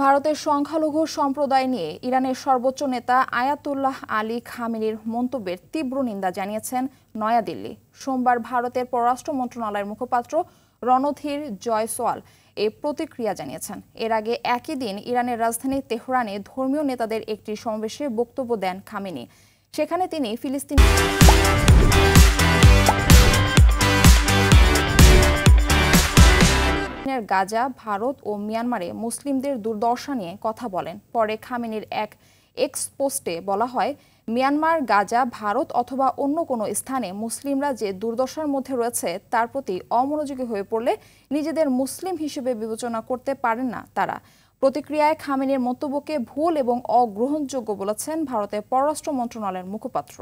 ভারতের সংখ্যালঘু সম্প্রদায় নিয়ে ইরানের সর্বোচ্চ নেতা আয়াতুল্লাহ আলী খামেনির মন্তব্যের তীব্র নিন্দা জানিয়েছেন নয়াদিল্লি। সোমবার ভারতের পররাষ্ট্র মন্ত্রণালয়ের মুখপাত্র রণধীর জয়সওয়াল এ প্রতিক্রিয়া জানিয়েছেন। এর আগে একই দিন ইরানের রাজধানী তেহরানে ধর্মীয় নেতাদের একটি সমাবেশে বক্তব্য দেন খামেনি। সেখানে তিনি গাজা, ভারত ও মিয়ানমারে মুসলিমদের দুর্দশা নিয়ে কথা বলেন। পরে খামেনির এক এক্স পোস্টে বলা হয়, মিয়ানমার, গাজা, ভারত অথবা অন্য কোনো স্থানে মুসলিমরা যে দুর্দশার মধ্যে রয়েছে তার প্রতি অমনোযোগী হয়ে পড়লে নিজেদের মুসলিম হিসেবে বিবেচনা করতে পারেন না তারা। প্রতিক্রিয়ায় খামেনির মন্তব্যকে ভুল এবং অগ্রহণযোগ্য বলেছেন ভারতের পররাষ্ট্র মন্ত্রণালয়ের মুখপাত্র।